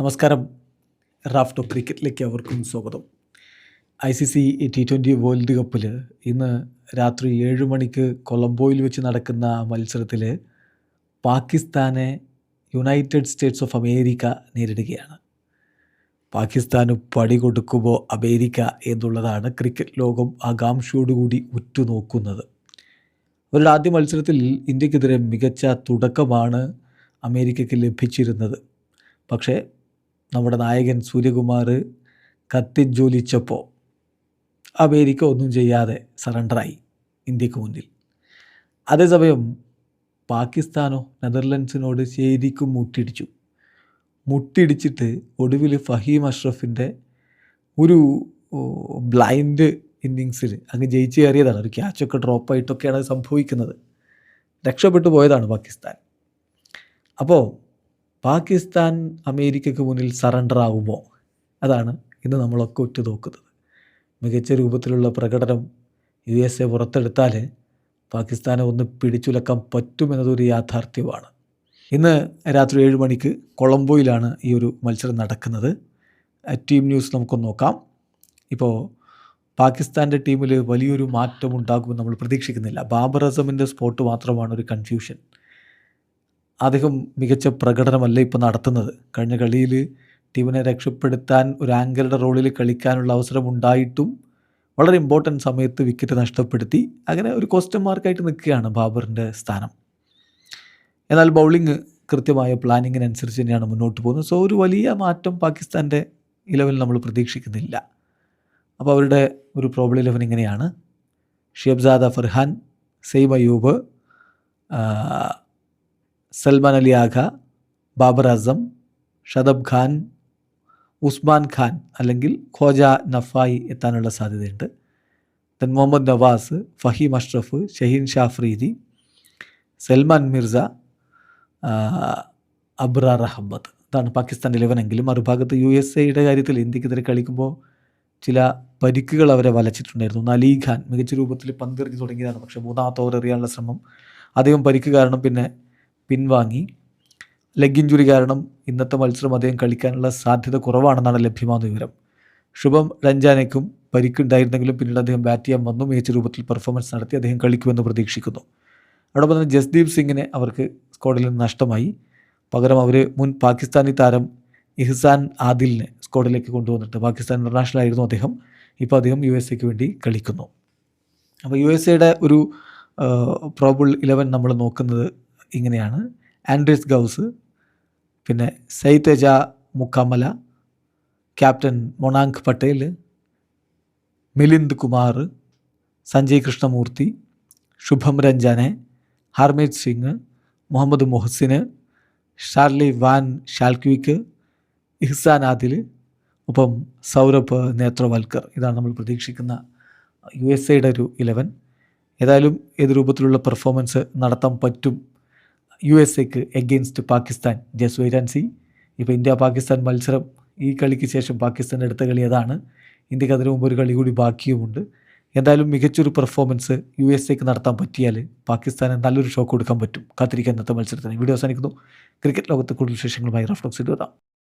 നമസ്കാരം. റാഫ്റ്റോ ക്രിക്കറ്റിലേക്ക് അവർക്കും സ്വാഗതം. ICC T20 വേൾഡ് കപ്പിൽ ഇന്ന് രാത്രി 7 മണിക്ക് കൊളംബോയിൽ വെച്ച് നടക്കുന്ന മത്സരത്തിൽ പാകിസ്ഥാനെ യുണൈറ്റഡ് സ്റ്റേറ്റ്സ് ഓഫ് അമേരിക്ക നേരിടുകയാണ്. പാകിസ്ഥാന് പടി കൊടുക്കുമോ അമേരിക്ക എന്നുള്ളതാണ് ക്രിക്കറ്റ് ലോകം ആകാംക്ഷയോടുകൂടി ഉറ്റുനോക്കുന്നത്. അവരുടെ ആദ്യ മത്സരത്തിൽ ഇന്ത്യക്കെതിരെ മികച്ച തുടക്കമാണ് അമേരിക്കയ്ക്ക് ലഭിച്ചിരുന്നത്. പക്ഷേ നമ്മുടെ നായകൻ സൂര്യകുമാർ കത്തിജ്വലിച്ചപ്പോൾ അമേരിക്ക ഒന്നും ചെയ്യാതെ സറണ്ടറായി ഇന്ത്യക്ക് മുന്നിൽ. അതേസമയം പാകിസ്ഥാനോ നെതർലൻഡ്സിനോട് ശരിക്കും മുട്ടിടിച്ചിട്ട് ഒടുവിൽ ഫഹീം അഷ്റഫിൻ്റെ ഒരു ബ്ലൈൻഡ് ഇന്നിങ്സിൽ അങ്ങ് ജയിച്ചു കയറിയതാണ്. ഒരു ക്യാച്ചൊക്കെ ഡ്രോപ്പായിട്ടൊക്കെയാണ് സംഭവിക്കുന്നത്. രക്ഷപ്പെട്ടു പോയതാണ് പാകിസ്ഥാൻ. അപ്പോൾ പാകിസ്ഥാൻ അമേരിക്കയ്ക്ക് മുന്നിൽ സറണ്ടർ ആവുമോ? അതാണ് ഇന്ന് നമ്മളൊക്കെ ഉറ്റുനോക്കുന്നത്. മികച്ച രൂപത്തിലുള്ള പ്രകടനം USA പുറത്തെടുത്താൽ പാകിസ്ഥാനെ ഒന്ന് പിടിച്ചുലക്കാൻ പറ്റുമെന്നതൊരു യാഥാർത്ഥ്യമാണ്. ഇന്ന് രാത്രി 7 മണിക്ക് കൊളംബോയിലാണ് ഈ ഒരു മത്സരം നടക്കുന്നത്. ടീം ന്യൂസ് നമുക്കൊന്ന് നോക്കാം. ഇപ്പോൾ പാകിസ്ഥാൻ്റെ ടീമിൽ വലിയൊരു മാറ്റം ഉണ്ടാകുമെന്ന് നമ്മൾ പ്രതീക്ഷിക്കുന്നില്ല. ബാബർ അസമിൻ്റെ സ്പോട്ട് മാത്രമാണ് ഒരു കൺഫ്യൂഷൻ. അദ്ദേഹം മികച്ച പ്രകടനമല്ല ഇപ്പോൾ നടത്തുന്നത്. കഴിഞ്ഞ കളിയിൽ ടീമിനെ രക്ഷപ്പെടുത്താൻ ഒരു ആങ്കറുടെ റോളിൽ കളിക്കാനുള്ള അവസരം ഉണ്ടായിട്ടും വളരെ ഇമ്പോർട്ടൻറ്റ് സമയത്ത് വിക്കറ്റ് നഷ്ടപ്പെടുത്തി. അങ്ങനെ ഒരു ക്വസ്റ്റ്യൻ മാർക്കായിട്ട് നിൽക്കുകയാണ് ബാബറിൻ്റെ സ്ഥാനം. എന്നാൽ ബൗളിംഗ് കൃത്യമായ പ്ലാനിങ്ങിനനുസരിച്ച് തന്നെയാണ് മുന്നോട്ട് പോകുന്നത്. സോ ഒരു വലിയ മാറ്റം പാകിസ്ഥാൻ്റെ 11 നമ്മൾ പ്രതീക്ഷിക്കുന്നില്ല. അപ്പോൾ അവരുടെ ഒരു പ്രോബിൾ 11 ഇങ്ങനെയാണ്: ഷെഹ്സാദ ഫർഹാൻ, സെയ്ം അയ്യൂബ്, സൽമാൻ അലി ആഘ, ബാബർ അസം, ഷദബ് ഖാൻ, ഉസ്മാൻ ഖാൻ അല്ലെങ്കിൽ ഖോജ നഫായി എത്താനുള്ള സാധ്യതയുണ്ട്. ദെൻ മുഹമ്മദ് നവാസ്, ഫഹീം അഷ്റഫ്, ഷഹീൻ ഷാഫ്രീദി, സൽമാൻ മിർസ, അബ്രാർ അഹമ്മദ്. ഇതാണ് പാകിസ്ഥാൻ 11 എങ്കിലും മറുഭാഗത്ത് USAയുടെ കാര്യത്തിൽ ഇന്ത്യക്കെതിരെ കളിക്കുമ്പോൾ ചില പരിക്കുകൾ അവരെ വലച്ചിട്ടുണ്ടായിരുന്നു. ഒന്ന് അലി ഖാൻ മികച്ച രൂപത്തിൽ പന്തെറിഞ്ഞ് തുടങ്ങിയതാണ്. പക്ഷേ 3ാമത്തെ ഓവർ എറിയാനുള്ള ശ്രമം അദ്ദേഹം പരിക്ക് കാരണം പിന്നെ പിൻവാങ്ങി. ലെഗ് ഇഞ്ചുറി കാരണം ഇന്നത്തെ മത്സരം അദ്ദേഹം കളിക്കാനുള്ള സാധ്യത കുറവാണെന്നാണ് ലഭ്യമാകുന്ന വിവരം. ശുഭം രഞ്ജാനയ്ക്കും പരിക്കുണ്ടായിരുന്നെങ്കിലും പിന്നീട് അദ്ദേഹം ബാറ്റ് ചെയ്യാൻ വന്നു. മികച്ച രൂപത്തിൽ പെർഫോമൻസ് നടത്തി അദ്ദേഹം കളിക്കുമെന്ന് പ്രതീക്ഷിക്കുന്നു. അതോടൊപ്പം തന്നെ ജസ്ദീപ് സിംഗിനെ അവർക്ക് സ്ക്വാഡിൽ നിന്ന് നഷ്ടമായി. പകരം അവർ മുൻ പാകിസ്ഥാനി താരം ഇഹ്സാൻ ആദിലിനെ സ്ക്വാഡിലേക്ക് കൊണ്ടുവന്നിട്ട്, പാകിസ്ഥാൻ ഇൻ്റർനാഷണൽ ആയിരുന്നു അദ്ദേഹം, ഇപ്പോൾ അദ്ദേഹം USAക്ക് വേണ്ടി കളിക്കുന്നു. അപ്പോൾ USAയുടെ ഒരു പ്രോബിൾ 11 നമ്മൾ നോക്കുന്നത് ഇങ്ങനെയാണ്: ആൻഡ്രിസ് ഗൗസ്, പിന്നെ സൈതേജ മുക്കമല, ക്യാപ്റ്റൻ മൊണാങ്ക് പട്ടേൽ, മിലിന്ദ് കുമാർ, സഞ്ജയ് കൃഷ്ണമൂർത്തി, ശുഭം രഞ്ജാനെ, ഹർമീത് സിംഗ്, മുഹമ്മദ് മൊഹസിന്, ഷാർലി വാൻ ഷാൽക്വിക്ക്, ഇഹ്സാൻ ആദിൽ, ഒപ്പം സൗരഭ് നേത്രവൽക്കർ. ഇതാണ് നമ്മൾ പ്രതീക്ഷിക്കുന്ന USAയുടെ ഒരു 11. ഏതായാലും ഏത് രൂപത്തിലുള്ള പെർഫോമൻസ് നടത്താൻ പറ്റും USAക്ക് against Pakistan, just wait and see. ഇപ്പോൾ ഇന്ത്യ പാകിസ്ഥാൻ മത്സരം, ഈ കളിക്ക് ശേഷം പാകിസ്ഥാൻ്റെ അടുത്ത കളി അതാണ്. ഇന്ത്യക്ക് അതിനു മുമ്പ് ഒരു കളി കൂടി ബാക്കിയുമുണ്ട്. എന്തായാലും മികച്ചൊരു പെർഫോമൻസ് USAക്ക് നടത്താൻ പറ്റിയാൽ പാകിസ്ഥാന് നല്ലൊരു ഷോക്ക് കൊടുക്കാൻ പറ്റും. കാത്തിരിക്കാൻ ഇന്നത്തെ മത്സരത്തിന്. വീഡിയോ അവസാനിക്കുന്നു. ക്രിക്കറ്റ് ലോകത്ത് കൂടുതൽ വിശേഷങ്ങളുമായി റഫ്ലോക്സിൽ എത്താം.